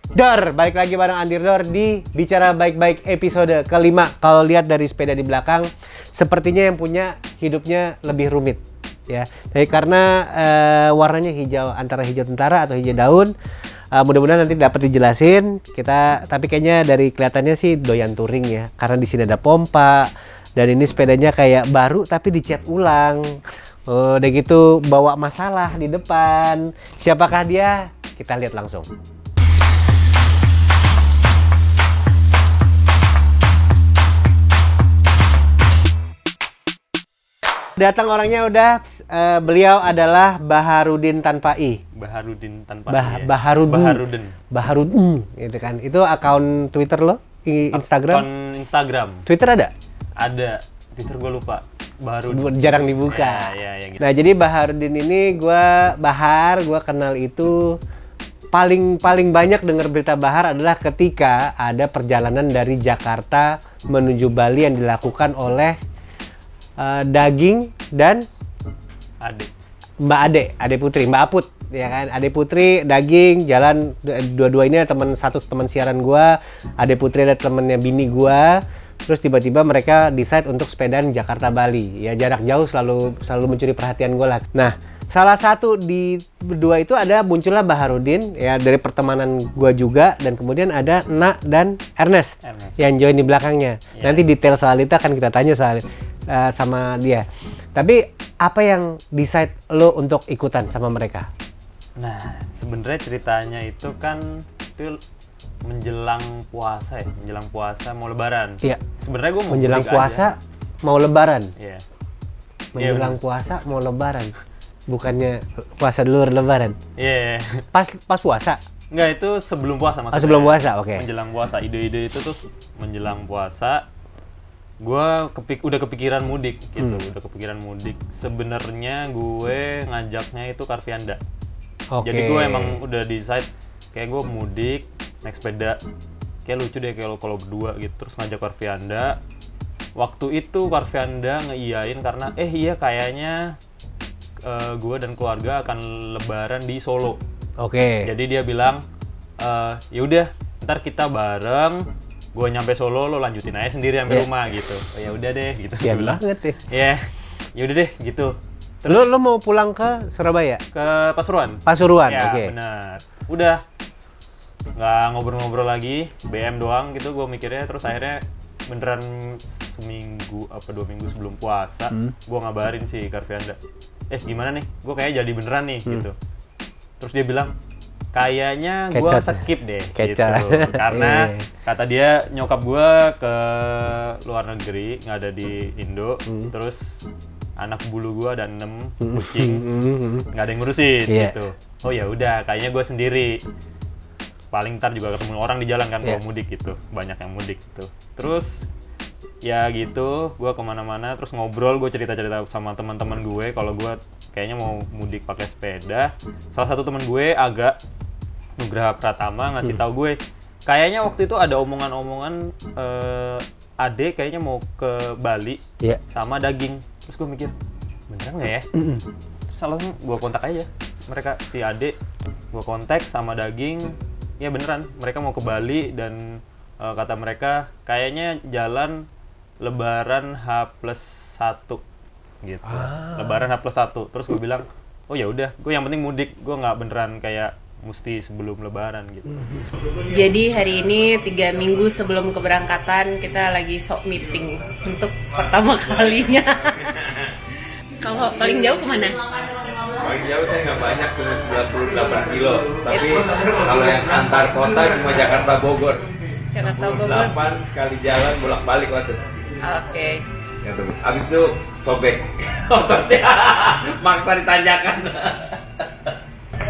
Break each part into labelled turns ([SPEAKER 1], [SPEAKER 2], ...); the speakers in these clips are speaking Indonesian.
[SPEAKER 1] Dor, balik lagi bareng Andir Dor di Bicara Baik-Baik episode kelima. Kalau lihat dari sepeda di belakang, sepertinya yang punya hidupnya lebih rumit, ya. Jadi karena warnanya hijau, antara hijau tentara atau hijau daun. Mudah-mudahan nanti dapat dijelasin. Tapi kayaknya dari kelihatannya sih doyan touring ya, karena di sini ada pompa dan ini sepedanya kayak baru tapi dicat ulang. Udah gitu bawa masalah di depan. Siapakah dia? Kita lihat langsung. Datang orangnya udah, beliau adalah Baharudin tanpa I.
[SPEAKER 2] Baharudin tanpa I.
[SPEAKER 1] Baharudin, gitu kan. Itu akun Twitter lo, Instagram?
[SPEAKER 2] Akun Instagram.
[SPEAKER 1] Twitter ada?
[SPEAKER 2] Ada. Twitter gue lupa. Baharudin.
[SPEAKER 1] Jarang dibuka.
[SPEAKER 2] Ya, gitu.
[SPEAKER 1] Nah, jadi Baharudin ini gue kenal itu paling banyak dengar berita Bahar adalah ketika ada perjalanan dari Jakarta menuju Bali yang dilakukan oleh Daging dan Mbak Ade Putri, Mbak Aput, ya kan? Ade Putri, Daging, jalan dua-dua ini teman siaran gua, Ade Putri ada temennya bini gua. Terus tiba-tiba mereka decide untuk sepedaan Jakarta Bali. Ya jarak jauh selalu mencuri perhatian gua lah. Nah, salah satu di berdua itu muncullah Baharudin ya dari pertemanan gua juga, dan kemudian ada Nak dan Ernest yang join di belakangnya. Yeah. Nanti detail soal itu akan kita tanya sama dia. Tapi apa yang decide lo untuk ikutan sama mereka?
[SPEAKER 2] Nah, sebenarnya ceritanya itu kan menjelang puasa mau lebaran.
[SPEAKER 1] Iya.
[SPEAKER 2] Sebenarnya gue mau
[SPEAKER 1] menjelang puasa aja. Mau lebaran.
[SPEAKER 2] Iya.
[SPEAKER 1] Menjelang puasa mau lebaran. Bukannya puasa dulu lebaran.
[SPEAKER 2] Iya.
[SPEAKER 1] Pas puasa.
[SPEAKER 2] Enggak, itu sebelum puasa maksudnya.
[SPEAKER 1] Sebelum puasa, oke.
[SPEAKER 2] Menjelang puasa, ide-ide itu tuh menjelang puasa. Gue udah kepikiran mudik gitu, Sebenarnya gue ngajaknya itu Karvianda. Jadi gue emang udah decide kayak gue mudik naik sepeda, kayak lucu deh kalau berdua gitu, terus ngajak Karvianda. Waktu itu Karvianda ngeiyain karena iya kayaknya gue dan keluarga akan lebaran di Solo. Jadi dia bilang ya udah ntar kita bareng. Gue nyampe Solo, lo lanjutin aja sendiri sampai rumah gitu. Ya udah deh gitu.
[SPEAKER 1] Iya banget
[SPEAKER 2] ya. Ya udah deh gitu.
[SPEAKER 1] Terus lo mau pulang ke Surabaya?
[SPEAKER 2] Ke Pasuruan.
[SPEAKER 1] Ya,
[SPEAKER 2] benar. Udah nggak ngobrol-ngobrol lagi, BM doang gitu gue mikirnya. Terus akhirnya beneran seminggu 2 minggu sebelum puasa, gue ngabarin si Karvianda. Gimana nih? Gue kayaknya jadi beneran nih gitu. Terus dia bilang, kayaknya gue skip deh gitu. Karena kata dia nyokap gue ke luar negeri, nggak ada di Indo. Terus anak bulu gue ada 6 kucing, nggak ada yang ngurusin gitu. Oh ya udah, kayaknya gue sendiri. Paling ntar juga ketemu orang di jalan kan kalau mudik gitu, banyak yang mudik gitu. Terus ya gitu, gue kemana-mana terus ngobrol, gue cerita-cerita sama teman-teman gue kalau gue kayaknya mau mudik pakai sepeda. Salah satu teman gue Nugraha Pratama ngasih tahu gue, kayaknya waktu itu ada omongan-omongan Ade kayaknya mau ke Bali sama Daging. Terus gue mikir, beneran nggak ya? Terus langsung gue kontak aja mereka, si Ade gue kontak sama Daging. Ya beneran, mereka mau ke Bali dan kata mereka kayaknya jalan Lebaran H+1 gitu. Lebaran H+1. Terus gue bilang, oh ya udah, gue yang penting mudik, gue nggak beneran kayak mesti sebelum Lebaran gitu.
[SPEAKER 3] Jadi hari ini 3 minggu sebelum keberangkatan kita lagi meeting untuk pertama kalinya. Kalau paling jauh kemana?
[SPEAKER 4] Paling jauh saya nggak banyak, cuma 98 kilo. Tapi kalau yang antar kota cuma Jakarta Bogor. 8 sekali jalan bolak-balik waktu.
[SPEAKER 3] Oke.
[SPEAKER 4] Ya tuh. Abis itu sobek ototnya, maksa ditanjakan.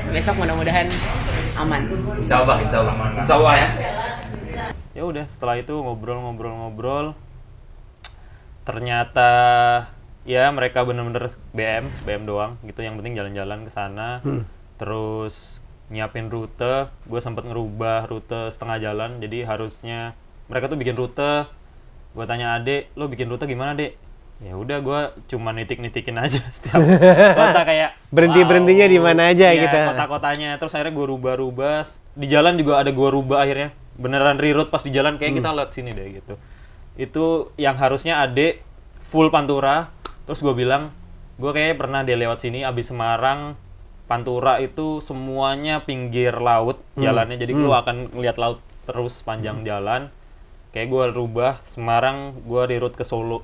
[SPEAKER 3] Besok mudah-mudahan aman.
[SPEAKER 4] Insya Allah ya.
[SPEAKER 2] Ya udah, setelah itu ngobrol. Ternyata ya mereka bener-bener BM doang gitu, yang penting jalan-jalan ke sana. Terus nyiapin rute, gue sempet ngerubah rute setengah jalan. Jadi harusnya mereka tuh bikin rute, gue tanya Ade, lo bikin rute gimana Dek? Ya udah gue cuma nitik-nitikin aja setiap kota kayak
[SPEAKER 1] Berhentinya di mana aja
[SPEAKER 2] iya,
[SPEAKER 1] gitu.
[SPEAKER 2] kota-kotanya. Terus akhirnya gue rubah-rubah. Di jalan juga ada gue rubah akhirnya. Beneran reroute pas di jalan kayak kita lewat sini deh gitu. Itu yang harusnya Ade full Pantura. Terus gue bilang, gue kayaknya pernah deh lewat sini abis Semarang, Pantura itu semuanya pinggir laut jalannya. Jadi lu akan ngeliat laut terus sepanjang jalan. Kayak gue rubah Semarang, gue reroute ke Solo,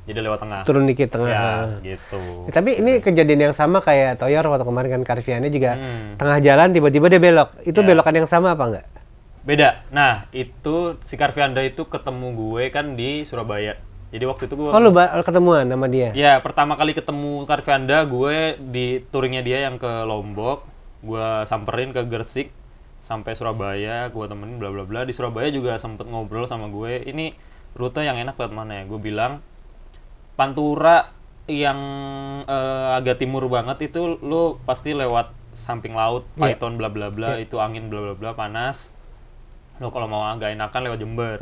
[SPEAKER 2] jadi lewat tengah.
[SPEAKER 1] Turun dikit tengah.
[SPEAKER 2] Ya, gitu.
[SPEAKER 1] Tapi ini kejadian yang sama kayak Toyor waktu kemarin kan Carviannya juga tengah jalan tiba-tiba dia belok. Itu belokan yang sama apa enggak?
[SPEAKER 2] Beda. Nah, itu si Carvianda itu ketemu gue kan di Surabaya. Jadi waktu itu gue...
[SPEAKER 1] Oh lu ketemuan sama dia?
[SPEAKER 2] Ya, pertama kali ketemu Carvianda, gue di touringnya dia yang ke Lombok. Gue samperin ke Gresik, sampai Surabaya, gue temenin bla bla bla. Di Surabaya juga sempet ngobrol sama gue, ini rute yang enak lewat mana ya? Gue bilang, Pantura yang agak timur banget itu lu pasti lewat samping laut, Python bla bla bla, itu angin bla bla bla, panas. Lo kalau mau agak enakan lewat Jember.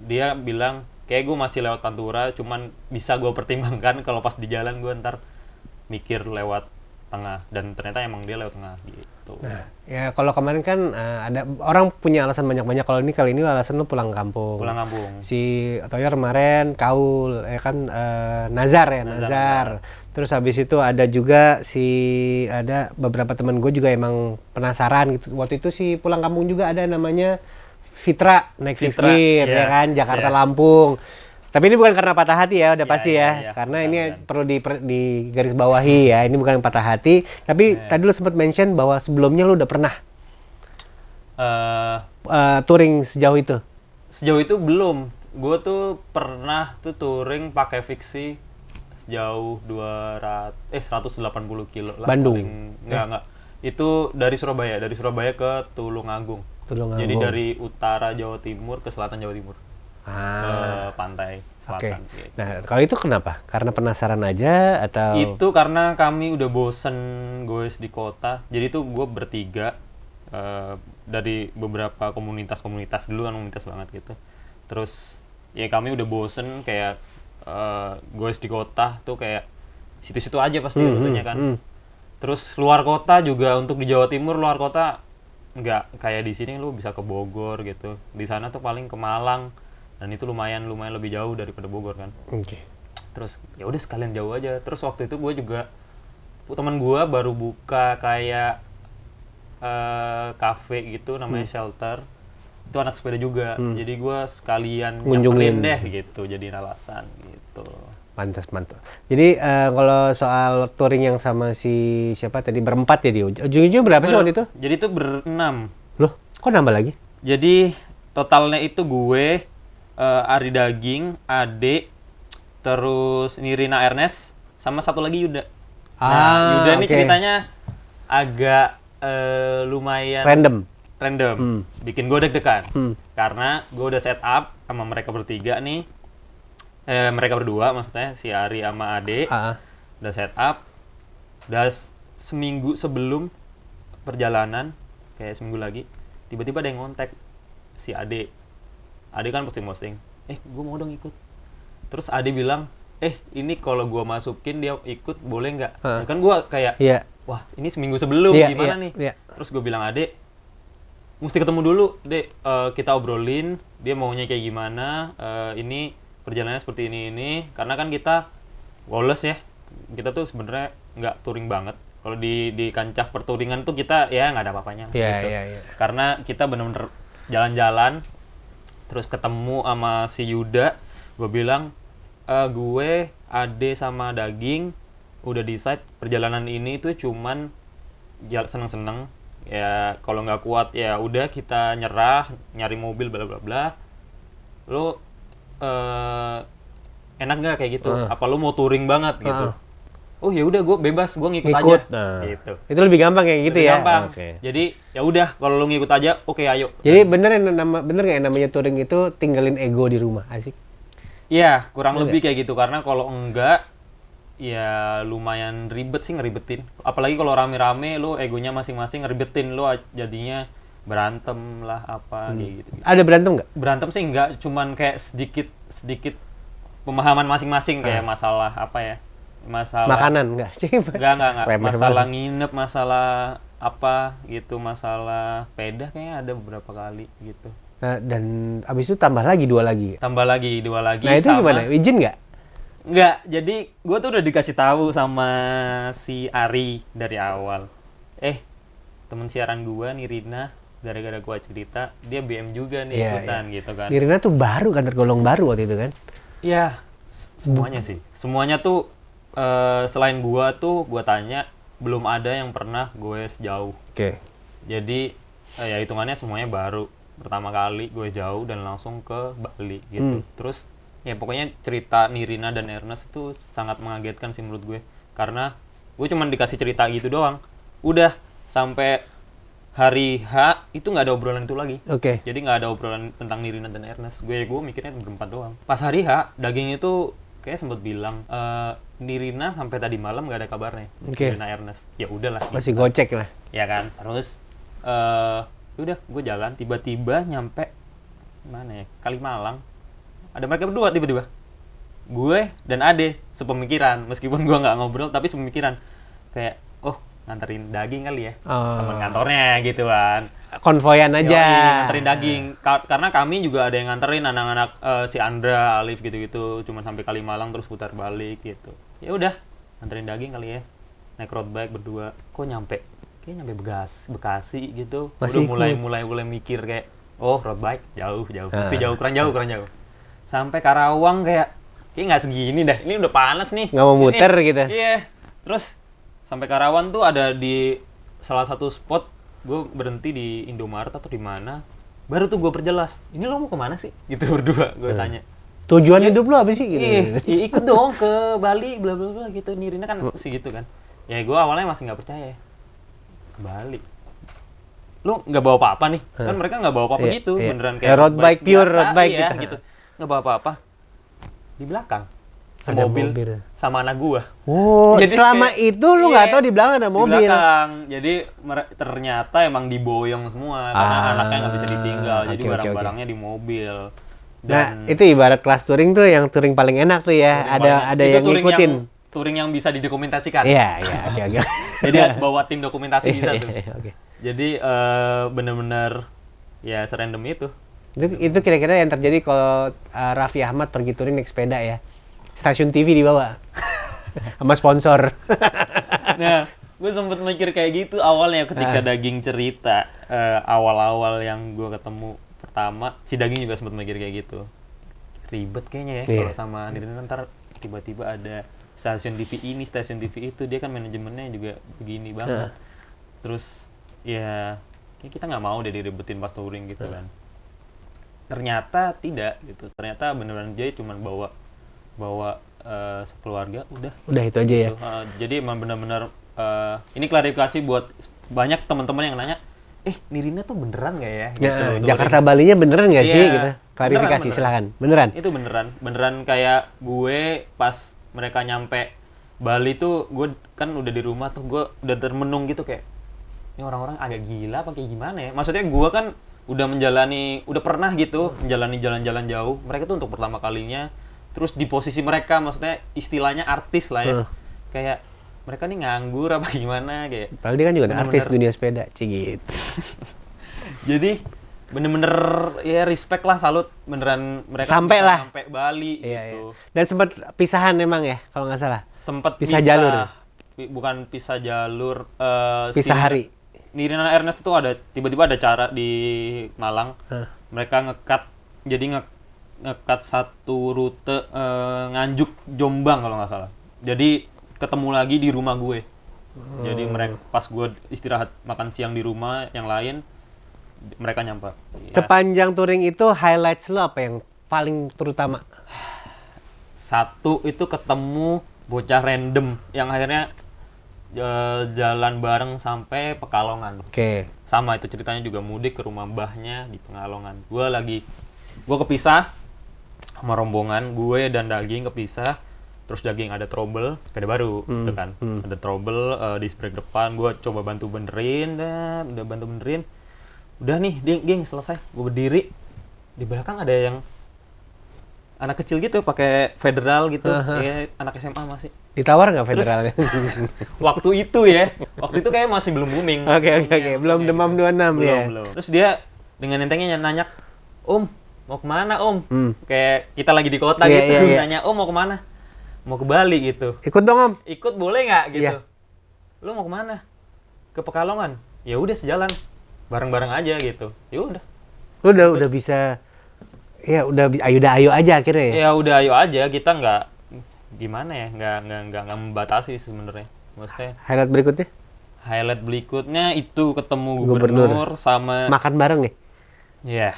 [SPEAKER 2] Dia bilang, kayak gue masih lewat Pantura, cuman bisa gue pertimbangkan kalau pas di jalan gue ntar mikir lewat tengah, dan ternyata emang dia lewat tengah gitu.
[SPEAKER 1] Nah, ya kalau kemarin kan ada orang punya alasan banyak-banyak. Kalau ini kali ini alasan lu pulang kampung.
[SPEAKER 2] Pulang kampung.
[SPEAKER 1] Si Toyor kemarin Kaul, ya kan Nazar ya, Nazar. Terus habis itu ada juga ada beberapa teman gue juga emang penasaran gitu. Waktu itu si pulang kampung juga ada namanya Fitra naik Fitra, ya kan Jakarta Lampung. Tapi ini bukan karena patah hati ya, udah pasti ya. Karena ini perlu di garis bawahi ya. Ini bukan patah hati. Tapi tadi lu sempat mention bahwa sebelumnya lu udah pernah touring sejauh itu.
[SPEAKER 2] Sejauh itu belum. Gue tuh pernah tuh touring pakai fiksi sejauh 180 kilo lah.
[SPEAKER 1] Bandung?
[SPEAKER 2] Enggak. Itu dari Surabaya ke Tulungagung. Jadi dari utara Jawa Timur ke selatan Jawa Timur. Ke pantai selatan.
[SPEAKER 1] Gitu. Nah, kalau itu kenapa? Karena penasaran aja atau?
[SPEAKER 2] Itu karena kami udah bosen goes di kota. Jadi tuh gue bertiga dari beberapa komunitas dulu kan komunitas banget gitu. Terus ya kami udah bosen kayak goes di kota tuh kayak situ-situ aja pasti rutenya kan. Terus luar kota juga untuk di Jawa Timur luar kota nggak kayak di sini lu bisa ke Bogor gitu. Di sana tuh paling ke Malang. Dan itu lumayan lebih jauh daripada Bogor kan. Terus ya udah sekalian jauh aja. Terus waktu itu gue juga teman gue baru buka kayak cafe gitu namanya Shelter. Itu anak sepeda juga. Jadi gue sekalian nyamperin deh gitu, jadiin alasan gitu.
[SPEAKER 1] Mantap. Jadi kalau soal touring yang sama si siapa tadi berempat ya dia. Ujung-ujungnya berapa sih waktu itu?
[SPEAKER 2] Jadi itu berenam.
[SPEAKER 1] Loh, kok nambah lagi?
[SPEAKER 2] Jadi totalnya itu gue Ari Daging, Ade, terus Nirina Ernest, sama satu lagi Yuda. Nah, Yuda ini ceritanya agak lumayan random. Bikin gue deg-degan. Karena gue udah set up sama mereka bertiga nih. Mereka berdua maksudnya, si Ari sama Ade. Udah set up. Udah seminggu sebelum perjalanan, kayak seminggu lagi, tiba-tiba ada yang ngontek si Ade. Ade kan posting, gue mau dong ikut. Terus Ade bilang, ini kalau gue masukin dia ikut boleh nggak? Nah, kan gue kayak, wah ini seminggu sebelum gimana nih? Terus gue bilang Ade, mesti ketemu dulu, Dek. Kita obrolin, dia maunya kayak gimana. Ini perjalanannya seperti ini. Karena kan kita woles ya, kita tuh sebenarnya nggak touring banget. Kalau di kancah pertouringan tuh kita ya nggak ada apa-apanya. Gitu. Karena kita bener-bener jalan-jalan. Terus ketemu sama si Yuda, gue bilang, gue, Ade sama Daging udah decide perjalanan ini tuh cuman seneng-seneng. Ya kalau nggak kuat ya udah kita nyerah, nyari mobil bla bla bla. Lo enak nggak kayak gitu? Apa lo mau touring banget gitu? Oh ya udah gue bebas, gue ngikut aja. Gitu.
[SPEAKER 1] Itu lebih gampang kayak gitu ya.
[SPEAKER 2] Gampang. Jadi ya udah kalau lu ngikut aja, oke ayo.
[SPEAKER 1] Jadi bener nggak yang namanya touring itu tinggalin ego di rumah, asik?
[SPEAKER 2] Iya, kurang lebih kayak gitu karena kalau enggak ya lumayan ribet sih ngeribetin. Apalagi kalau rame-rame lu egonya masing-masing ngeribetin lu jadinya berantem lah apa kayak gitu.
[SPEAKER 1] Ada berantem nggak?
[SPEAKER 2] Berantem sih enggak, cuman kayak sedikit pemahaman masing-masing kayak masalah apa ya? Masalah
[SPEAKER 1] Makanan enggak?
[SPEAKER 2] Enggak.
[SPEAKER 1] Remeh
[SPEAKER 2] Masalah
[SPEAKER 1] banget.
[SPEAKER 2] nginep, masalah apa gitu, masalah sepeda kayaknya ada beberapa kali gitu.
[SPEAKER 1] Nah, dan abis itu tambah lagi 2 lagi.
[SPEAKER 2] Tambah lagi 2 lagi
[SPEAKER 1] Nah itu
[SPEAKER 2] sama
[SPEAKER 1] gimana? Izin nggak?
[SPEAKER 2] Enggak, jadi gue tuh udah dikasih tahu sama si Ari dari awal. Temen siaran gue nih Rina, gara-gara gue cerita, dia BM juga nih
[SPEAKER 1] Iya,
[SPEAKER 2] ikutan gitu kan.
[SPEAKER 1] Nirina tuh baru kan, tergolong baru waktu itu kan?
[SPEAKER 2] Iya, semuanya sih. Semuanya tuh selain gue tuh gue tanya, belum ada yang pernah gue sejauh.
[SPEAKER 1] Oke.
[SPEAKER 2] Jadi ya hitungannya semuanya baru. Pertama kali gue jauh dan langsung ke Bali gitu. Terus ya pokoknya cerita Nirina dan Ernest itu sangat mengagetkan sih menurut gue. Karena gue cuma dikasih cerita gitu doang. Udah sampai hari H itu nggak ada obrolan itu lagi.
[SPEAKER 1] Oke.
[SPEAKER 2] Jadi nggak ada obrolan tentang Nirina dan Ernest. Gue mikirnya berempat doang. Pas hari H, daging itu kayak sempat bilang Nirina sampai tadi malam nggak ada kabarnya.
[SPEAKER 1] Oke.
[SPEAKER 2] Nirina Ernest. Ya udahlah.
[SPEAKER 1] Masih gocek lah.
[SPEAKER 2] Ya kan. Terus udah gue jalan, tiba-tiba nyampe mana ya, Kalimalang. Ada mereka berdua tiba-tiba, gue dan Ade sepemikiran, meskipun gue nggak ngobrol tapi sepemikiran kayak nganterin daging kali ya, teman kantornya gitu kan,
[SPEAKER 1] Konvoyan aja.
[SPEAKER 2] Yoi, nganterin daging. Karena kami juga ada yang nganterin anak-anak si Andra, Alif gitu-gitu, cuma sampai Kalimalang terus putar balik gitu. Ya udah, nganterin daging kali ya, naik road bike berdua. Kok nyampe Bekasi gitu.
[SPEAKER 1] Masih
[SPEAKER 2] Udah mulai mikir kayak road bike jauh mesti jauh, kurang jauh sampai Karawang kayak nggak segini dah, ini udah panas nih,
[SPEAKER 1] Nggak mau muter gitu.
[SPEAKER 2] Iya. Terus sampai Karawang tuh ada di salah satu spot, gue berhenti di Indomaret atau di mana, baru tuh gue perjelas, ini lo mau kemana sih gitu berdua. Gue tanya
[SPEAKER 1] Tujuan hidup lu apa sih gitu?
[SPEAKER 2] ikut dong ke Bali bla bla bla gitu. Nirina kan sih gitu kan. Ya gue awalnya masih nggak percaya, ke Bali lu nggak bawa apa-apa nih, kan mereka nggak bawa apa-apa gitu, beneran kayak
[SPEAKER 1] road bike, pure
[SPEAKER 2] biasa,
[SPEAKER 1] road bike
[SPEAKER 2] iya,
[SPEAKER 1] gitu.
[SPEAKER 2] gitu, nggak bawa apa-apa. Di belakang semobil sama anak gua.
[SPEAKER 1] Oh,
[SPEAKER 2] Jadi
[SPEAKER 1] selama
[SPEAKER 2] kayak-
[SPEAKER 1] itu lu nggak tahu di belakang ada
[SPEAKER 2] Di
[SPEAKER 1] mobil.
[SPEAKER 2] belakang, jadi ternyata emang diboyong semua karena anaknya nggak bisa ditinggal, jadi
[SPEAKER 1] oke.
[SPEAKER 2] barang-barangnya di mobil.
[SPEAKER 1] Nah, itu ibarat kelas touring tuh yang touring paling enak tuh ya. Ada
[SPEAKER 2] Itu
[SPEAKER 1] yang
[SPEAKER 2] touring
[SPEAKER 1] ngikutin.
[SPEAKER 2] touring yang bisa didokumentasikan.
[SPEAKER 1] Iya, oke.
[SPEAKER 2] Jadi bawa tim dokumentasi bisa tuh.
[SPEAKER 1] Oke.
[SPEAKER 2] Jadi bener-bener ya serandom itu.
[SPEAKER 1] Itu kira-kira yang terjadi kalau Raffi Ahmad pergi touring naik sepeda ya. Stasiun TV dibawa. Sama sponsor.
[SPEAKER 2] Nah, gue sempet mikir kayak gitu awalnya ketika Daging cerita awal-awal yang gue ketemu pertama, si Daging juga sempet mikir kayak gitu. Ribet kayaknya ya kalau sama Nirina, ntar tiba-tiba ada stasiun TV ini, stasiun TV itu, dia kan manajemennya juga begini banget. Terus ya kayak kita nggak mau deh diribetin pas touring gitu kan. Ternyata tidak gitu. Ternyata beneran dia cuma bawa sekeluarga
[SPEAKER 1] Udah itu aja ya.
[SPEAKER 2] gitu. Jadi emang benar-benar ini klarifikasi buat banyak teman-teman yang nanya, Nirina tuh beneran nggak ya? Gitu, touring.
[SPEAKER 1] Jakarta Balinya beneran nggak sih
[SPEAKER 2] Iya,
[SPEAKER 1] gitu? Klarifikasi
[SPEAKER 2] beneran.
[SPEAKER 1] silakan. Beneran.
[SPEAKER 2] Itu beneran kayak gue pas mereka nyampe Bali tuh, gue kan udah di rumah tuh, gue udah termenung gitu kayak, ini orang-orang agak gila apa kayak gimana ya? Maksudnya gue kan udah pernah gitu menjalani jalan-jalan jauh. Mereka tuh untuk pertama kalinya, terus di posisi mereka, maksudnya istilahnya artis lah ya. Kayak mereka nih nganggur apa gimana kayak.
[SPEAKER 1] Padahal dia kan juga
[SPEAKER 2] bener-bener
[SPEAKER 1] artis dunia sepeda, gitu.
[SPEAKER 2] Jadi bener-bener ya respect lah, salut beneran mereka
[SPEAKER 1] Sampai
[SPEAKER 2] bisa
[SPEAKER 1] lah.
[SPEAKER 2] sampai Bali
[SPEAKER 1] Iya.
[SPEAKER 2] gitu.
[SPEAKER 1] Dan sempat pisahan memang ya, kalau nggak salah.
[SPEAKER 2] Sempet
[SPEAKER 1] Pisah jalur.
[SPEAKER 2] Bukan pisah jalur,
[SPEAKER 1] Pisah hari.
[SPEAKER 2] Nirina Ernest itu ada tiba-tiba ada acara di Malang. Mereka ngekat, jadi ngekat satu rute Nganjuk Jombang kalau nggak salah. Jadi ketemu lagi di rumah gue. Jadi mereka pas gue istirahat makan siang di rumah yang lain, mereka nyampe. Ya,
[SPEAKER 1] Sepanjang touring itu highlights lo apa yang paling terutama?
[SPEAKER 2] satu itu ketemu bocah random yang akhirnya jalan bareng sampai Pekalongan.
[SPEAKER 1] Oke.
[SPEAKER 2] Sama itu ceritanya juga mudik ke rumah mbahnya di Pekalongan. Gue kepisah sama rombongan, gue dan Daging kepisah. Terus Daging ada trouble, sepeda baru gitu kan. Ada trouble di brake depan, gue coba bantu benerin, udah bantu benerin. Udah nih, Ging selesai. Gue berdiri, di belakang ada yang anak kecil gitu pakai federal gitu, ya anak SMA masih.
[SPEAKER 1] Ditawar nggak federalnya?
[SPEAKER 2] Waktu itu kayak masih belum booming.
[SPEAKER 1] Oke. Belum demam 26 ya.
[SPEAKER 2] Belum. Terus dia dengan entengnya nanya, Om, mau kemana Om? Kayak kita lagi di kota gitu, nanya, Om mau kemana? Mau ke Bali gitu.
[SPEAKER 1] Ikut dong Om.
[SPEAKER 2] Ikut boleh nggak gitu?
[SPEAKER 1] Iya.
[SPEAKER 2] Lu mau kemana? Ke Pekalongan. Ya udah sejalan, bareng-bareng aja gitu. Ya udah.
[SPEAKER 1] Lu udah bisa, ya udah ayo aja akhirnya ya.
[SPEAKER 2] Ya udah ayo aja, kita nggak gimana ya, nggak membatasi sebenarnya. Maksudnya
[SPEAKER 1] Highlight berikutnya
[SPEAKER 2] itu ketemu gubernur sama
[SPEAKER 1] makan bareng ya.
[SPEAKER 2] Iya.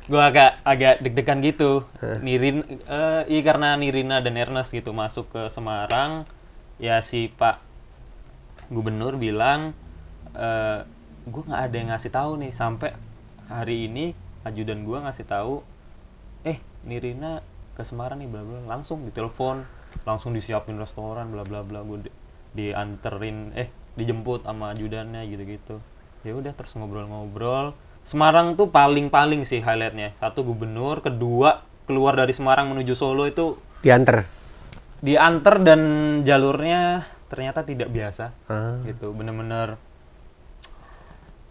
[SPEAKER 2] Gue agak deg-degan gitu. Karena Nirina dan Ernest gitu masuk ke Semarang, ya si Pak Gubernur bilang, gue nggak ada yang ngasih tahu nih sampai hari ini ajudan gue ngasih tahu, Nirina ke Semarang nih bla bla, langsung ditelepon, langsung disiapin restoran bla bla bla, gue dianterin dijemput sama ajudannya gitu-gitu. Ya udah terus ngobrol-ngobrol. Semarang tuh paling sih highlightnya. Satu gubernur, kedua keluar dari Semarang menuju Solo itu diantar dan jalurnya ternyata tidak biasa gitu. Bener-bener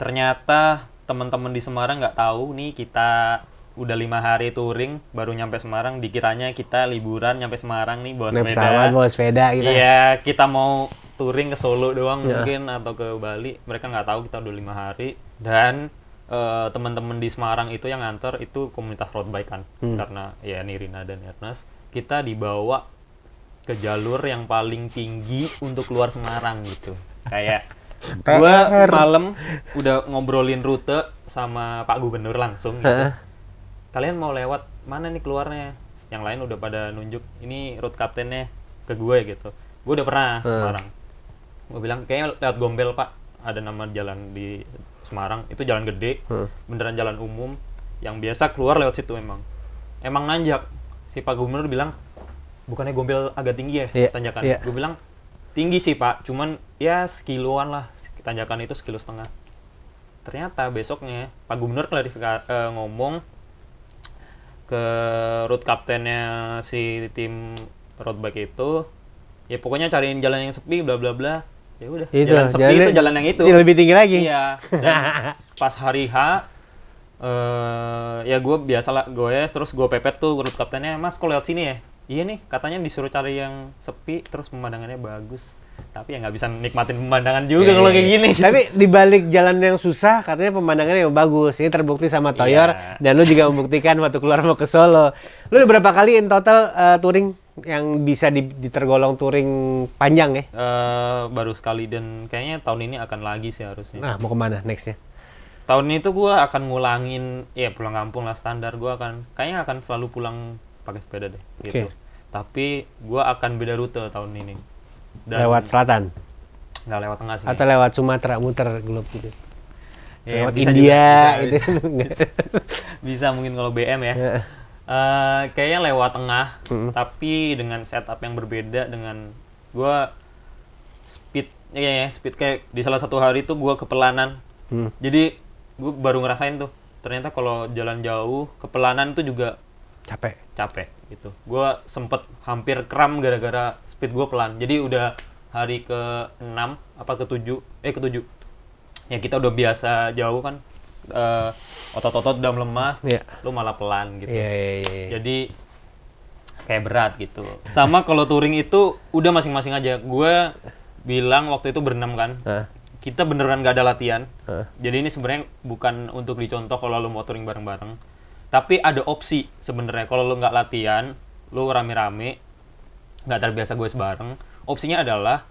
[SPEAKER 2] ternyata teman-teman di Semarang nggak tahu nih kita udah 5 hari touring baru nyampe Semarang, dikiranya kita liburan nyampe Semarang nih bawa
[SPEAKER 1] sepeda gitu.
[SPEAKER 2] Iya, kita mau touring ke Solo doang mungkin atau ke Bali. Mereka nggak tahu kita udah 5 hari. Dan teman-teman di Semarang itu yang nganter itu komunitas road bike kan. Karena ya Nirina dan Ernest, kita dibawa ke jalur yang paling tinggi untuk keluar Semarang gitu. Kayak gua malam udah ngobrolin rute sama Pak Gubernur langsung gitu. Kalian mau lewat mana nih keluarnya? Yang lain udah pada nunjuk, ini road captain-nya ke gue gitu. Gue udah pernah Semarang. Gue bilang, kayaknya lewat Gombel Pak. Ada nama jalan di Semarang, itu jalan gede, beneran jalan umum. Yang biasa keluar lewat situ emang nanjak. Si Pak Gubernur bilang, bukannya Gombel agak tinggi ya tanjakan? Gue bilang, tinggi sih Pak, cuman ya sekiloan lah. Tanjakan itu 1,5 kilo. Ternyata besoknya Pak Gubernur ngomong ke road captain-nya si tim road bike itu, ya pokoknya cariin jalan yang sepi bla bla bla. Ya udah, jalan sepi itu jalan yang itu.
[SPEAKER 1] Lebih tinggi lagi.
[SPEAKER 2] Iya. Dan pas hari H ya gue biasalah goes, terus gue pepet tuh road captain-nya, Mas kok lewat sini ya? Iya nih, katanya disuruh cari yang sepi terus pemandangannya bagus. Tapi ya nggak bisa nikmatin pemandangan juga kalau kayak gini.
[SPEAKER 1] Tapi di balik jalan yang susah, katanya pemandangannya yang bagus. Ini terbukti sama Toyor, dan lu juga membuktikan waktu keluar mau ke Solo. Lu udah berapa kali in total touring yang bisa ditergolong touring panjang ya?
[SPEAKER 2] Baru sekali, dan kayaknya tahun ini akan lagi sih harusnya.
[SPEAKER 1] Nah, mau kemana nextnya?
[SPEAKER 2] Tahun ini tuh gue akan ngulangin, ya pulang kampung lah standar. Gue kayaknya akan selalu pulang pakai sepeda deh, gitu. Tapi gue akan beda rute tahun ini. Dan
[SPEAKER 1] lewat selatan?
[SPEAKER 2] Nggak lewat tengah sih.
[SPEAKER 1] Atau lewat Sumatera, muter globe gitu?
[SPEAKER 2] Ya,
[SPEAKER 1] lewat India gitu?
[SPEAKER 2] Bisa mungkin kalau BM ya. Kayaknya lewat tengah, tapi dengan setup yang berbeda. Dengan gue speed kayak di salah satu hari tuh gue kepelanan. Jadi gue baru ngerasain tuh, ternyata kalau jalan jauh kepelanan tuh juga capek gitu. Gue sempet hampir kram gara-gara speed gue pelan. Jadi udah hari ke-6 apa ke-7 ke-7 ya kita udah biasa jauh kan, otot-otot udah melemas, lu malah pelan gitu. Jadi kayak berat gitu. Sama kalau touring itu udah masing-masing aja. Gue bilang waktu itu berenam kan, kita beneran gak ada latihan. Jadi ini sebenarnya bukan untuk dicontoh kalau lu mau touring bareng-bareng, tapi ada opsi sebenarnya. Kalau lu nggak latihan, lu rame-rame nggak terbiasa gue bareng, opsinya adalah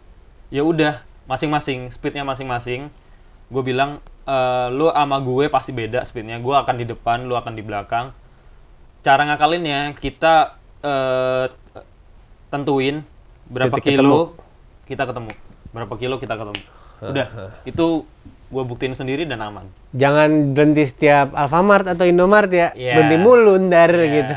[SPEAKER 2] ya udah masing-masing speednya masing-masing. Gue bilang lu sama gue pasti beda speednya, gue akan di depan, lu akan di belakang. Cara ngakalinnya kita tentuin berapa kilo kita ketemu, berapa kilo kita ketemu. Udah, itu gue buktiin sendiri dan aman.
[SPEAKER 1] Jangan berhenti setiap Alfamart atau Indomart ya, berhenti mulu ndar gitu.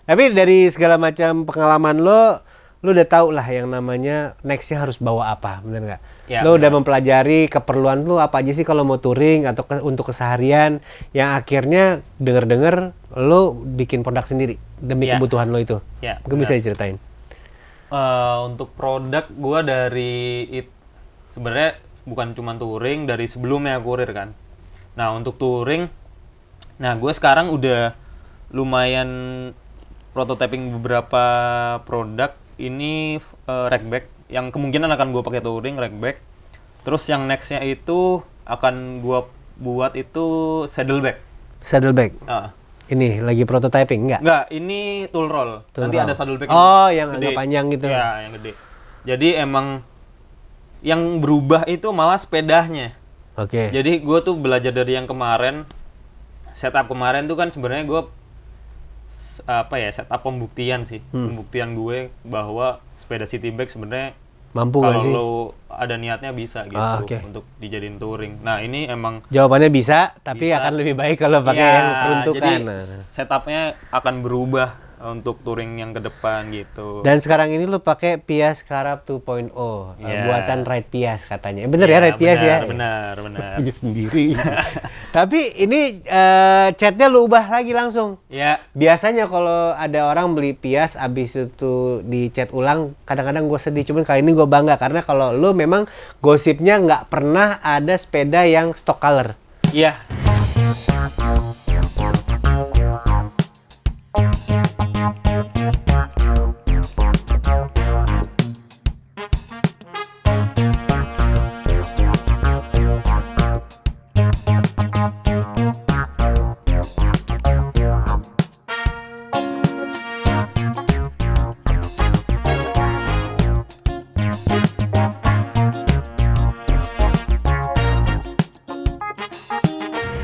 [SPEAKER 1] Tapi dari segala macam pengalaman lo udah tahu lah yang namanya nextnya harus bawa apa, bener nggak?
[SPEAKER 2] Ya,
[SPEAKER 1] lo udah
[SPEAKER 2] benar.
[SPEAKER 1] mempelajari keperluan lo apa aja sih kalau mau touring atau untuk keseharian, yang akhirnya denger-denger lo bikin produk sendiri demi
[SPEAKER 2] Ya.
[SPEAKER 1] kebutuhan lo itu.
[SPEAKER 2] Ya,
[SPEAKER 1] Mungkin bisa
[SPEAKER 2] benar.
[SPEAKER 1] diceritain.
[SPEAKER 2] Untuk produk gua sebenarnya bukan cuma touring, dari sebelumnya kurir kan. Nah untuk touring, gue sekarang udah lumayan prototyping beberapa produk. Ini rack bag yang kemungkinan akan gue pakai touring, rack bag. Terus yang nextnya itu akan gue buat itu saddle bag.
[SPEAKER 1] Saddlebag.
[SPEAKER 2] Ah.
[SPEAKER 1] Ini lagi prototyping enggak?
[SPEAKER 2] Enggak, ini tool roll.
[SPEAKER 1] Tool
[SPEAKER 2] Nanti
[SPEAKER 1] roll.
[SPEAKER 2] ada saddle bag
[SPEAKER 1] Oh, yang
[SPEAKER 2] gede.
[SPEAKER 1] agak panjang gitu.
[SPEAKER 2] Iya, yang gede. Jadi emang yang berubah itu malah sepedanya.
[SPEAKER 1] Oke.
[SPEAKER 2] Jadi gue tuh belajar dari yang kemarin, setup kemarin tuh kan sebenarnya gue setup pembuktian sih, pembuktian gue bahwa sepeda city bike sebenarnya
[SPEAKER 1] Mampu nggak
[SPEAKER 2] kalau
[SPEAKER 1] sih?
[SPEAKER 2] lo ada niatnya bisa gitu
[SPEAKER 1] Oke.
[SPEAKER 2] untuk dijadiin touring. Nah ini emang
[SPEAKER 1] Jawabannya bisa, tapi
[SPEAKER 2] Bisa.
[SPEAKER 1] akan lebih baik kalau pakai
[SPEAKER 2] Iya,
[SPEAKER 1] yang peruntukan.
[SPEAKER 2] jadi
[SPEAKER 1] Nah.
[SPEAKER 2] setupnya akan berubah untuk touring yang ke depan gitu.
[SPEAKER 1] Dan sekarang ini lu pakai Pias Karab 2.0,
[SPEAKER 2] Iya.
[SPEAKER 1] buatan Ride Pias katanya. Bener ya
[SPEAKER 2] Iya,
[SPEAKER 1] Ride Pias ya?
[SPEAKER 2] benar.
[SPEAKER 1] Lagi sendiri. Tapi ini catnya lu ubah lagi langsung.
[SPEAKER 2] Ya,
[SPEAKER 1] Biasanya kalau ada orang beli Pias abis itu dicat ulang, kadang-kadang gue sedih. Cuman kali ini gue bangga karena kalau lu memang gosipnya nggak pernah ada sepeda yang stock color.
[SPEAKER 2] iya.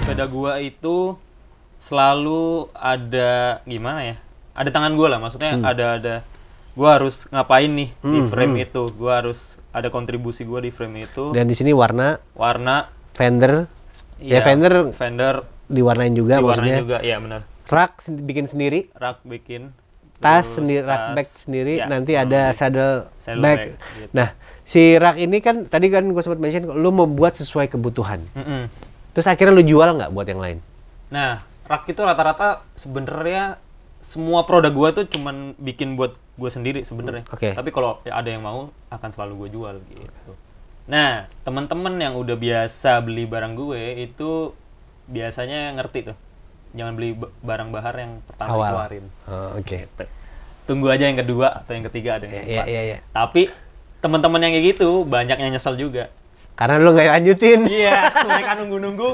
[SPEAKER 2] Sepeda gua itu selalu ada gimana ya? Ada tangan gua lah, maksudnya ada gua harus ngapain nih di frame itu. Gua harus ada kontribusi gua di frame itu.
[SPEAKER 1] Dan di sini warna
[SPEAKER 2] Warna
[SPEAKER 1] fender, ya
[SPEAKER 2] iya,
[SPEAKER 1] fender
[SPEAKER 2] fender
[SPEAKER 1] diwarnain juga
[SPEAKER 2] diwarnain
[SPEAKER 1] maksudnya.
[SPEAKER 2] juga, iya benar.
[SPEAKER 1] Rak bikin sendiri,
[SPEAKER 2] Rak bikin
[SPEAKER 1] tas
[SPEAKER 2] terus
[SPEAKER 1] sendiri, rak
[SPEAKER 2] tas,
[SPEAKER 1] bag sendiri,
[SPEAKER 2] ya,
[SPEAKER 1] nanti
[SPEAKER 2] kurang
[SPEAKER 1] ada
[SPEAKER 2] lebih.
[SPEAKER 1] saddle
[SPEAKER 2] Saddle
[SPEAKER 1] bag.
[SPEAKER 2] bag, gitu.
[SPEAKER 1] Nah, si rak ini kan tadi kan gue sempat mention, lu membuat sesuai kebutuhan.
[SPEAKER 2] Mm-mm.
[SPEAKER 1] Terus akhirnya lu jual nggak buat yang lain?
[SPEAKER 2] Nah, rak itu rata-rata sebenarnya semua produk gua tuh cuman bikin buat gua sendiri sebenarnya.
[SPEAKER 1] Oke.
[SPEAKER 2] Tapi kalau ada yang mau akan selalu gua jual gitu. Nah, teman-teman yang udah biasa beli barang gue itu biasanya ngerti tuh. Jangan beli barang bahar yang pertama
[SPEAKER 1] Awal.
[SPEAKER 2] dikeluarin.
[SPEAKER 1] Oh, oke.
[SPEAKER 2] Gitu. Tunggu aja yang kedua atau yang ketiga ada yang
[SPEAKER 1] Iya,
[SPEAKER 2] keempat.
[SPEAKER 1] iya.
[SPEAKER 2] Tapi teman-teman yang kayak gitu banyak yang nyesel juga.
[SPEAKER 1] Karena lu nggak lanjutin.
[SPEAKER 2] Iya, mereka nunggu-nunggu.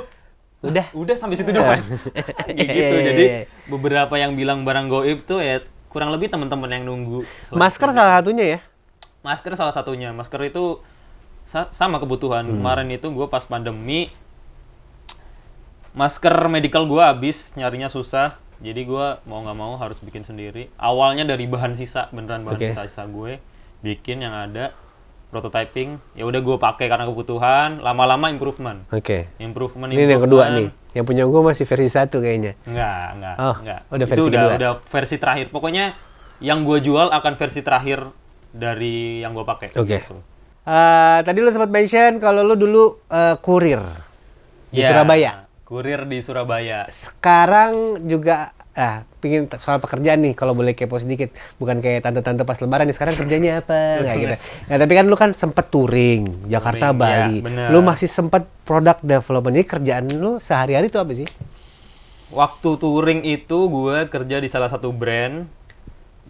[SPEAKER 2] Udah sampai situ doang. Kayak gitu.
[SPEAKER 1] Iya, iya,
[SPEAKER 2] Jadi
[SPEAKER 1] iya.
[SPEAKER 2] beberapa yang bilang barang goib tuh ya kurang lebih teman-teman yang nunggu.
[SPEAKER 1] Masker salah satunya ya?
[SPEAKER 2] Masker salah satunya. Masker itu sama kebutuhan. Kemarin itu gue pas pandemi masker medical gue habis, nyarinya susah. Jadi gue mau nggak mau harus bikin sendiri. Awalnya dari bahan sisa, beneran bahan
[SPEAKER 1] Oke.
[SPEAKER 2] sisa gue bikin yang ada prototyping. Ya udah gue pakai karena kebutuhan. Lama-lama improvement.
[SPEAKER 1] Oke.
[SPEAKER 2] Improvement.
[SPEAKER 1] Ini yang kedua nih. Yang punya gue masih versi 1 kayaknya.
[SPEAKER 2] Enggak.
[SPEAKER 1] Oh,
[SPEAKER 2] Enggak.
[SPEAKER 1] udah
[SPEAKER 2] Itu
[SPEAKER 1] versi kedua.
[SPEAKER 2] udah versi terakhir. Pokoknya yang gue jual akan versi terakhir dari yang gue pakai.
[SPEAKER 1] Oke.
[SPEAKER 2] Gitu.
[SPEAKER 1] Tadi lu sempat mention kalau lu dulu kurir di
[SPEAKER 2] Ya,
[SPEAKER 1] Surabaya.
[SPEAKER 2] Kurir di Surabaya.
[SPEAKER 1] Sekarang juga pingin soal pekerjaan nih, kalau boleh kepo sedikit, bukan kayak tante-tante pas lebaran nih, sekarang kerjanya apa nggak gitu. Nah tapi kan lu kan sempet touring Jakarta,
[SPEAKER 2] Touring,
[SPEAKER 1] Bali,
[SPEAKER 2] ya, bener.
[SPEAKER 1] lu masih sempet product development. Jadi kerjaan lu sehari-hari itu apa sih?
[SPEAKER 2] Waktu touring itu gue kerja di salah satu brand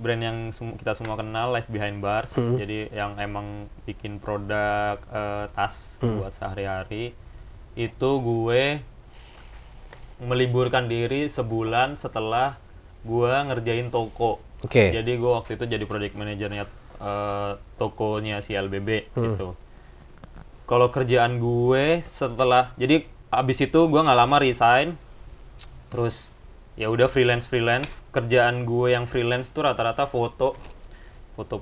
[SPEAKER 2] yang kita semua kenal, Life Behind Bars. Jadi yang emang bikin produk tas buat sehari-hari. Itu gue meliburkan diri sebulan setelah gue ngerjain toko.
[SPEAKER 1] Oke.
[SPEAKER 2] Jadi gue waktu itu jadi project manajernya tokonya si LBB gitu. Kalau kerjaan gue setelah, jadi abis itu gue nggak lama resign, terus ya udah freelance. Kerjaan gue yang freelance tuh rata-rata foto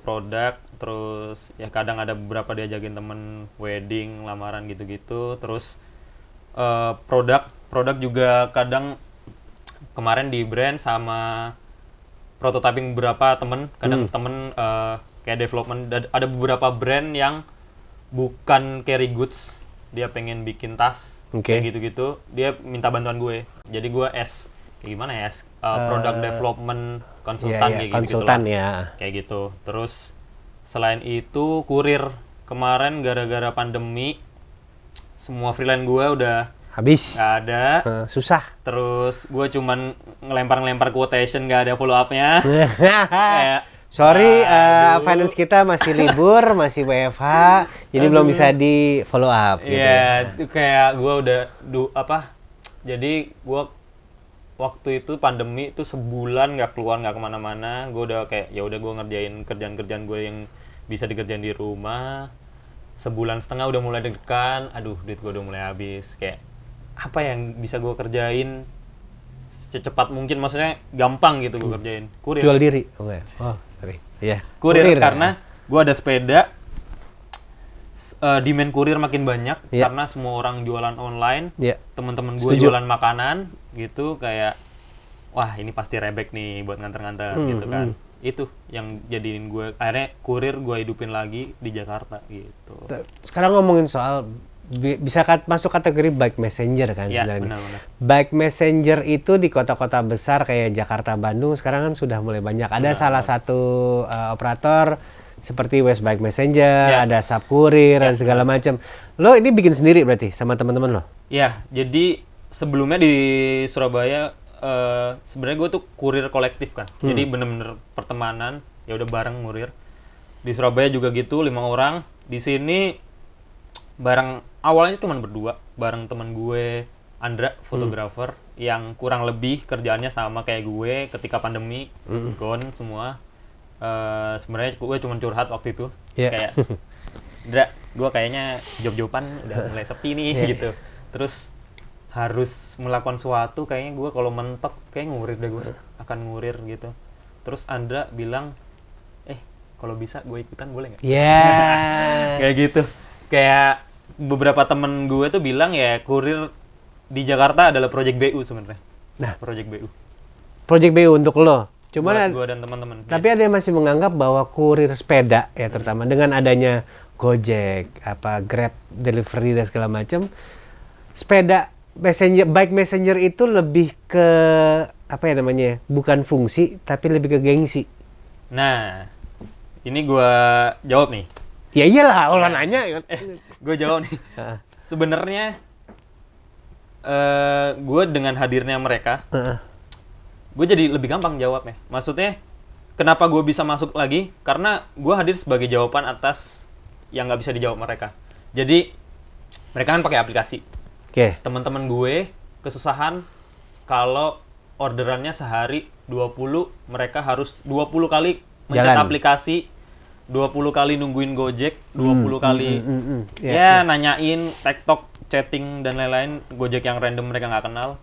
[SPEAKER 2] produk, terus ya kadang ada beberapa diajakin temen wedding, lamaran gitu-gitu, terus produk juga kadang kemarin di brand sama prototyping beberapa temen, kadang temen kayak development. Ada beberapa brand yang bukan carry goods, dia pengen bikin tas
[SPEAKER 1] Oke.
[SPEAKER 2] kayak gitu-gitu, dia minta bantuan gue. Jadi gue kayak gimana ya, product development konsultan
[SPEAKER 1] Iya,
[SPEAKER 2] kayak gitu
[SPEAKER 1] konsultan
[SPEAKER 2] lah.
[SPEAKER 1] ya.
[SPEAKER 2] Kayak gitu. Terus selain itu kurir, kemarin gara-gara pandemi semua freelance gue udah
[SPEAKER 1] Habis.
[SPEAKER 2] nggak ada.
[SPEAKER 1] Susah.
[SPEAKER 2] Terus gue cuman ngelempar quotation, nggak ada follow up-nya. Kayak,
[SPEAKER 1] Sorry,
[SPEAKER 2] aduh.
[SPEAKER 1] finance kita masih libur, masih WFH, jadi belum bisa di follow up. Gitu.
[SPEAKER 2] Iya, itu kayak gue udah jadi gue waktu itu pandemi itu sebulan nggak keluar, nggak kemana-mana. Gue udah kayak ya udah gue ngerjain kerjaan gue yang bisa dikerjain di rumah. Sebulan setengah udah mulai deg-degan, aduh duit gue udah mulai habis. Kayak apa yang bisa gue kerjain secepat mungkin, maksudnya gampang gitu gue kerjain. Kurir.
[SPEAKER 1] Jual diri. Oh, sorry. Iya.
[SPEAKER 2] Kurir karena gue ada sepeda, demand kurir makin banyak karena semua orang jualan online. Teman-teman gue jualan makanan gitu, kayak wah ini pasti rebek nih buat nganter-nganter gitu kan. Itu yang jadiin gue akhirnya kurir gue hidupin lagi di Jakarta gitu.
[SPEAKER 1] Sekarang ngomongin soal bisa masuk kategori bike messenger kan
[SPEAKER 2] Ya,
[SPEAKER 1] sebenarnya.
[SPEAKER 2] benar-benar.
[SPEAKER 1] Bike messenger itu di kota-kota besar kayak Jakarta, Bandung sekarang kan sudah mulai banyak. Ada salah satu operator seperti West Bike Messenger, ada Subkurir, dan segala macam. Lo ini bikin sendiri berarti sama teman-teman lo?
[SPEAKER 2] Ya, jadi sebelumnya di Surabaya sebenarnya gue tuh kurir kolektif kan. Jadi bener-bener pertemanan, ya udah bareng ngurir. Di Surabaya juga gitu, 5 orang. Di sini bareng awalnya cuma berdua, bareng teman gue Andra, fotografer, yang kurang lebih kerjaannya sama kayak gue ketika pandemi, gone semua. Sebenarnya gue cuma curhat waktu itu, kayak Andra, gue kayaknya job-joban udah mulai sepi nih gitu. Terus harus melakukan sesuatu, kayaknya gue kalau mentok kayak ngurir deh, gue akan ngurir gitu. Terus Andra bilang, kalau bisa gue ikutan boleh nggak? Kayak gitu. Kayak beberapa temen gue tuh bilang ya kurir di Jakarta adalah project BU sebenarnya.
[SPEAKER 1] Nah,
[SPEAKER 2] project BU.
[SPEAKER 1] Project BU untuk lo. Cuman
[SPEAKER 2] gue dan teman-teman.
[SPEAKER 1] Tapi ada yang masih menganggap bahwa kurir sepeda ya terutama dengan adanya Gojek, Grab delivery dan segala macam, sepeda messenger, bike messenger itu lebih ke apa ya namanya? Bukan fungsi tapi lebih ke gengsi.
[SPEAKER 2] Nah, ini gue jawab nih.
[SPEAKER 1] Ya iyalah, orang nanya.
[SPEAKER 2] Gue jawab nih. Sebenarnya gue dengan hadirnya mereka, gue jadi lebih gampang jawabnya. Maksudnya, kenapa gue bisa masuk lagi? Karena gue hadir sebagai jawaban atas yang nggak bisa dijawab mereka. Jadi, mereka kan pakai aplikasi. Teman-teman gue kesusahan kalau orderannya sehari 20, mereka harus 20 kali mencet aplikasi, 20 kali nungguin Gojek, 20 kali nanyain, TikTok, chatting dan lain-lain, Gojek yang random mereka nggak kenal.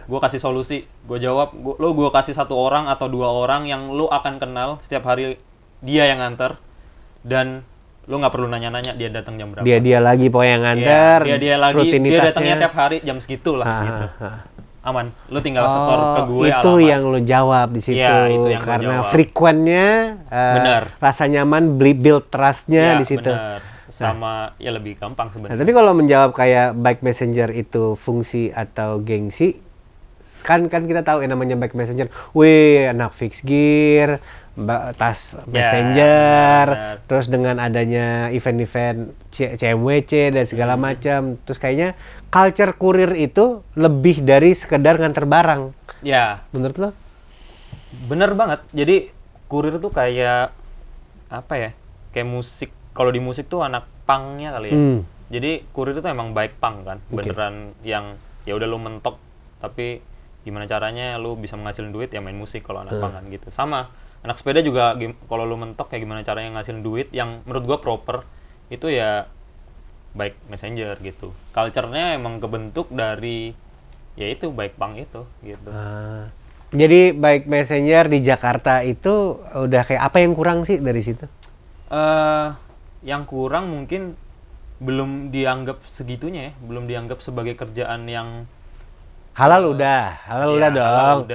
[SPEAKER 2] Gue kasih solusi, gue jawab, gue kasih 1 orang atau 2 orang yang lo akan kenal setiap hari, dia yang nganter, dan lo nggak perlu nanya-nanya dia datang jam berapa.
[SPEAKER 1] Dia lagi pokoknya yang nganter.
[SPEAKER 2] Dia lagi, dia datangnya tiap hari jam segitu lah gitu. Aman, lu tinggal setor ke gue
[SPEAKER 1] itu
[SPEAKER 2] alamat.
[SPEAKER 1] yang lu jawab di situ.
[SPEAKER 2] Itu yang
[SPEAKER 1] karena frequentnya rasa nyaman, build trust-nya di situ.
[SPEAKER 2] Bener. Sama ya lebih gampang sebenarnya.
[SPEAKER 1] Tapi kalau menjawab kayak bike messenger itu fungsi atau gengsi, kan kita tahu yang namanya bike messenger. Wih, anak fix gear, tas messenger, terus dengan adanya event-event CMWC dan segala macam, terus kayaknya culture kurir itu lebih dari sekedar nganter barang.
[SPEAKER 2] Ya.
[SPEAKER 1] Menurut lo?
[SPEAKER 2] Bener banget. Jadi kurir tuh kayak apa ya? Kayak musik. Kalau di musik tuh anak punk-nya kali ya. Jadi kurir itu emang baik punk kan. Beneran yang ya udah lu mentok, tapi gimana caranya lu bisa menghasilin duit ya main musik kalau anak punk kan gitu. Sama anak sepeda juga kalau lu mentok kayak gimana caranya ngasilin duit yang menurut gua proper itu ya bike messenger gitu. Culture-nya emang kebentuk dari ya itu bike punk itu gitu.
[SPEAKER 1] Jadi bike messenger di Jakarta itu udah kayak apa yang kurang sih dari situ?
[SPEAKER 2] Yang kurang mungkin belum dianggap segitunya ya, belum dianggap sebagai kerjaan yang
[SPEAKER 1] halal udah dong.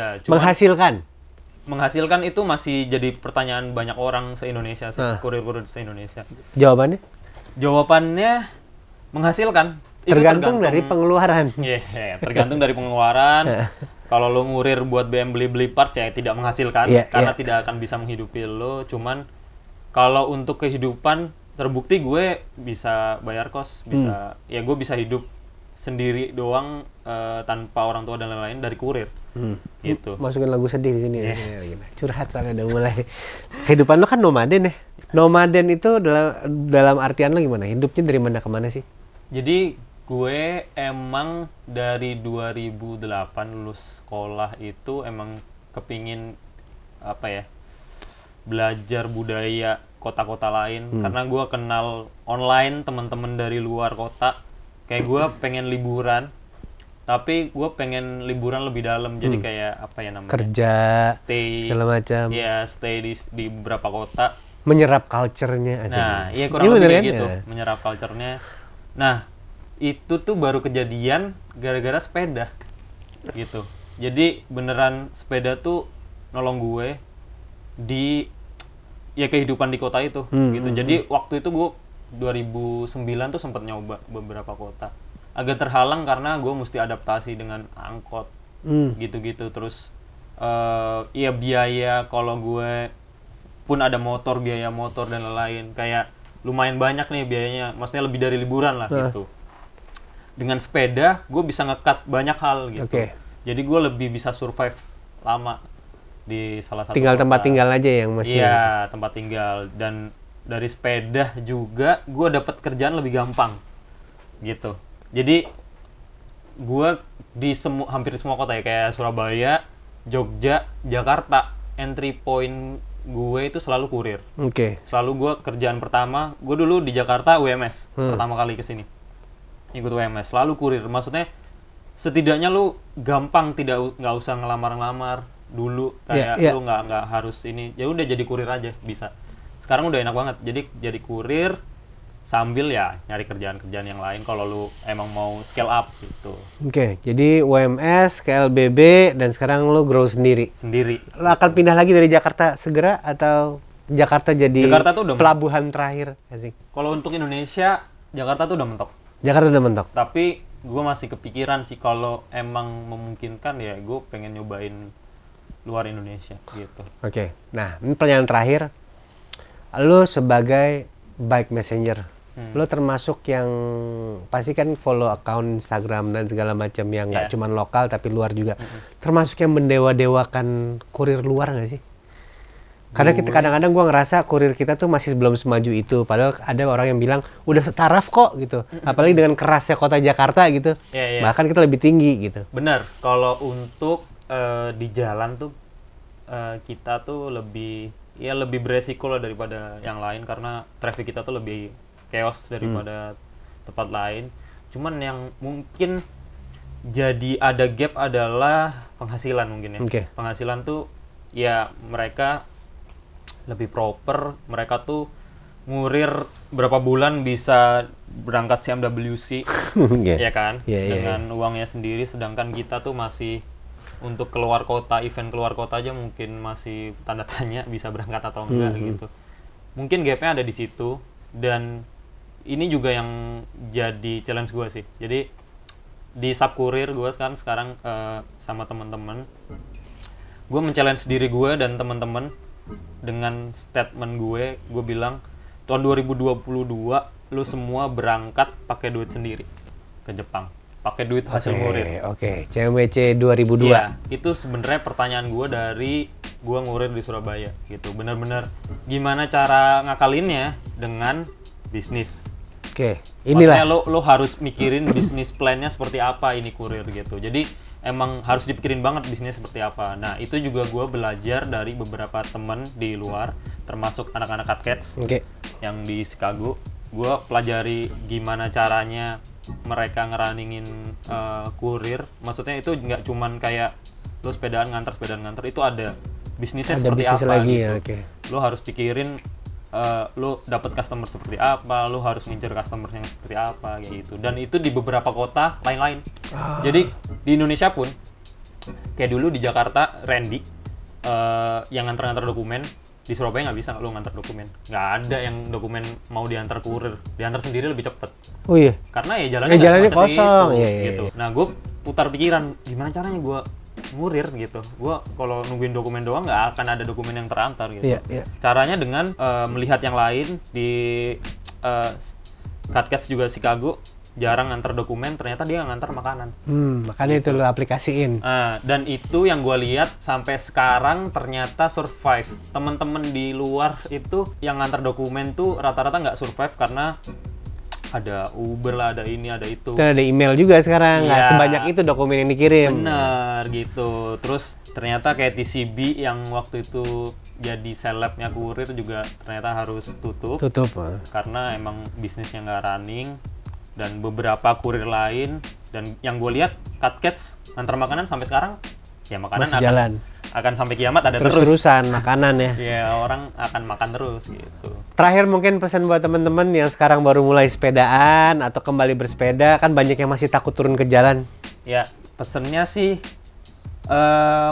[SPEAKER 1] Menghasilkan
[SPEAKER 2] itu masih jadi pertanyaan banyak orang se-Indonesia, kurir-kurir se-Indonesia.
[SPEAKER 1] Jawabannya?
[SPEAKER 2] Jawabannya menghasilkan. Itu
[SPEAKER 1] Tergantung dari pengeluaran.
[SPEAKER 2] Iya, tergantung dari pengeluaran. Kalau lo ngurir buat BM beli-beli parts ya tidak menghasilkan karena tidak akan bisa menghidupi lo. Cuman kalau untuk kehidupan terbukti gue bisa bayar kos, bisa ya gue bisa hidup sendiri doang tanpa orang tua dan lain-lain dari kurir. Gitu.
[SPEAKER 1] Masukin lagu sedih di sini ya. Curhat soalnya udah mulai. Kehidupan lo kan nomaden ya. Nomaden itu dalam artian lo gimana? Hidupnya dari mana ke mana sih?
[SPEAKER 2] Jadi gue emang dari 2008 lulus sekolah itu emang kepingin apa ya, belajar budaya kota-kota lain karena gue kenal online teman-teman dari luar kota. Kayak gue pengen liburan, tapi gue pengen liburan lebih dalam, jadi kayak apa ya namanya,
[SPEAKER 1] Kerja,
[SPEAKER 2] stay
[SPEAKER 1] segala macam.
[SPEAKER 2] ya stay di beberapa kota.
[SPEAKER 1] Menyerap culture-nya.
[SPEAKER 2] Nah iya kurang lebih kayak gitu, menyerap culture-nya. Nah itu tuh baru kejadian gara-gara sepeda gitu. Jadi beneran sepeda tuh nolong gue di ya kehidupan di kota itu gitu. Jadi waktu itu gue 2009 tuh sempat nyoba beberapa kota. Agak terhalang karena gue mesti adaptasi dengan angkot gitu-gitu. Terus ya biaya kalau gue pun ada motor, biaya motor dan lain-lain kayak lumayan banyak nih biayanya. Maksudnya lebih dari liburan lah gitu. Dengan sepeda gue bisa nge-cut banyak hal gitu. Jadi gue lebih bisa survive lama di salah satu
[SPEAKER 1] tinggal
[SPEAKER 2] kota.
[SPEAKER 1] Tempat tinggal aja yang masih.
[SPEAKER 2] Iya, tempat tinggal. Dan dari sepeda juga gue dapat kerjaan lebih gampang gitu. Jadi gue di hampir semua kota ya, kayak Surabaya, Jogja, Jakarta, entry point gue itu selalu kurir. Selalu gue kerjaan pertama, gue dulu di Jakarta UMS pertama kali kesini. Ikut UMS, selalu kurir. Maksudnya setidaknya lu gampang, nggak usah ngelamar-ngelamar dulu kayak lu nggak harus ini. Ya udah jadi kurir aja bisa. Sekarang udah enak banget. Jadi kurir sambil ya nyari kerjaan-kerjaan yang lain kalau lu emang mau scale up gitu.
[SPEAKER 1] Jadi UMS, KLBB, dan sekarang lu grow sendiri. Lu akan pindah lagi dari Jakarta segera atau Jakarta
[SPEAKER 2] tuh udah
[SPEAKER 1] pelabuhan terakhir?
[SPEAKER 2] Kalau untuk Indonesia, Jakarta tuh udah mentok. Tapi gue masih kepikiran sih kalau emang memungkinkan ya gue pengen nyobain luar Indonesia gitu.
[SPEAKER 1] Nah ini pertanyaan terakhir. Lu sebagai bike messenger, lu termasuk yang pasti kan follow account Instagram dan segala macam yang nggak cuma lokal tapi luar juga. Termasuk yang mendewa-dewakan kurir luar nggak sih? Karena kita kadang-kadang gue ngerasa kurir kita tuh masih belum semaju itu. Padahal ada orang yang bilang udah setaraf kok gitu. Apalagi dengan kerasnya kota Jakarta gitu. Bahkan kita lebih tinggi gitu.
[SPEAKER 2] Bener. Kalau untuk di jalan tuh kita tuh lebih beresiko lah daripada yang lain karena traffic kita tuh lebih chaos daripada tempat lain. Cuman yang mungkin jadi ada gap adalah penghasilan mungkin ya. Penghasilan tuh ya mereka lebih proper, mereka tuh ngurir berapa bulan bisa berangkat CMWC ya kan, dengan uangnya sendiri, sedangkan kita tuh masih untuk keluar kota, event keluar kota aja mungkin masih tanda tanya bisa berangkat atau enggak gitu. Mungkin gapnya ada di situ, dan ini juga yang jadi challenge gue sih. Jadi di sub kurir gue sekarang sama teman-teman, gue men-challenge diri gue dan teman-teman dengan statement gue bilang tahun 2022 lu semua berangkat pakai duit sendiri ke Jepang, pakai duit hasil ngurir.
[SPEAKER 1] CMWC 2002.
[SPEAKER 2] Ya, itu sebenarnya pertanyaan gue dari gue ngurir di Surabaya gitu. Benar-benar gimana cara ngakalinnya dengan bisnis.
[SPEAKER 1] Inilah.
[SPEAKER 2] Maksudnya lo harus mikirin bisnis plan-nya seperti apa ini kurir gitu. Jadi emang harus dipikirin banget bisnisnya seperti apa. Nah itu juga gue belajar dari beberapa temen di luar, termasuk anak-anak Catcats yang di Chicago. Gue pelajari gimana caranya mereka ngerunningin kurir. Maksudnya itu nggak cuman kayak lo sepedaan nganter, itu ada bisnisnya seperti apa lagi, gitu. Lo harus pikirin lo dapet customer seperti apa, lo harus ngincer customer yang seperti apa kayak gitu. Dan itu di beberapa kota lain-lain. Jadi di Indonesia pun kayak dulu di Jakarta Randy yang nganter-nganter dokumen Di Surabaya nggak bisa lu ngantar dokumen. Nggak ada yang dokumen mau diantar kurir. Diantar sendiri lebih cepet.
[SPEAKER 1] Oh iya.
[SPEAKER 2] Karena ya jalannya
[SPEAKER 1] Ya,
[SPEAKER 2] nggak
[SPEAKER 1] jalannya
[SPEAKER 2] semacet
[SPEAKER 1] kosong.
[SPEAKER 2] itu,
[SPEAKER 1] Iya, iya,
[SPEAKER 2] gitu.
[SPEAKER 1] iya.
[SPEAKER 2] Nah, gue putar pikiran gimana caranya gue ngurir gitu. Gue kalau nungguin dokumen doang nggak akan ada dokumen yang terantar gitu.
[SPEAKER 1] Iya, iya.
[SPEAKER 2] Caranya dengan melihat yang lain di Katcats juga Chicago jarang ngantar dokumen, ternyata dia ngantar makanan.
[SPEAKER 1] Makanya itu lo aplikasiin.
[SPEAKER 2] Dan itu yang gue lihat sampai sekarang ternyata survive. Temen-temen di luar itu yang ngantar dokumen tuh rata-rata nggak survive karena ada Uber lah, ada ini, ada itu.
[SPEAKER 1] Dan ada email juga sekarang, nggak
[SPEAKER 2] Iya.
[SPEAKER 1] sebanyak itu dokumen yang dikirim.
[SPEAKER 2] Bener gitu. Terus ternyata kayak TCB yang waktu itu jadi selebnya kurir juga ternyata harus tutup.
[SPEAKER 1] Tutup.
[SPEAKER 2] Karena emang bisnisnya nggak running. Dan beberapa kurir lain, dan yang gue lihat Katcats ngantar makanan sampai sekarang ya makanan
[SPEAKER 1] Masih jalan.
[SPEAKER 2] akan sampai kiamat ada terus.
[SPEAKER 1] Terus-terusan makanan ya.
[SPEAKER 2] Ya orang akan makan terus gitu.
[SPEAKER 1] Terakhir mungkin pesan buat teman-teman yang sekarang baru mulai sepedaan atau kembali bersepeda, kan banyak yang masih takut turun ke jalan.
[SPEAKER 2] Ya pesennya sih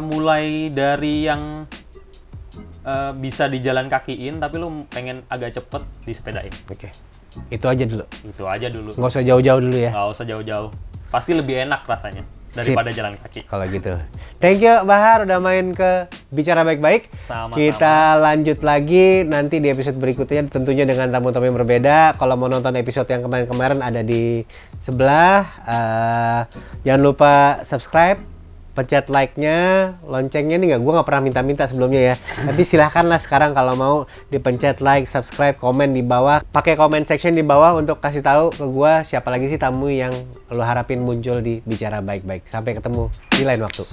[SPEAKER 2] mulai dari yang bisa dijalan kakiin tapi lu pengen agak cepet disepedain.
[SPEAKER 1] Oke. Itu aja dulu.
[SPEAKER 2] Itu aja dulu.
[SPEAKER 1] Nggak usah jauh-jauh dulu ya.
[SPEAKER 2] Nggak usah jauh-jauh. Pasti lebih enak rasanya daripada jalan kaki.
[SPEAKER 1] Kalau gitu. Thank you Bahar udah main ke Bicara Baik-Baik.
[SPEAKER 2] Sama-sama.
[SPEAKER 1] Kita lanjut lagi nanti di episode berikutnya tentunya dengan tamu-tamu yang berbeda. Kalau mau nonton episode yang kemarin-kemarin ada di sebelah. Jangan lupa subscribe, pencet like-nya, loncengnya nih gue nggak pernah minta-minta sebelumnya ya. Tapi silahkanlah sekarang kalau mau dipencet like, subscribe, komen di bawah. Pakai comment section di bawah untuk kasih tahu ke gue siapa lagi sih tamu yang lo harapin muncul di Bicara Baik-Baik. Sampai ketemu di lain waktu.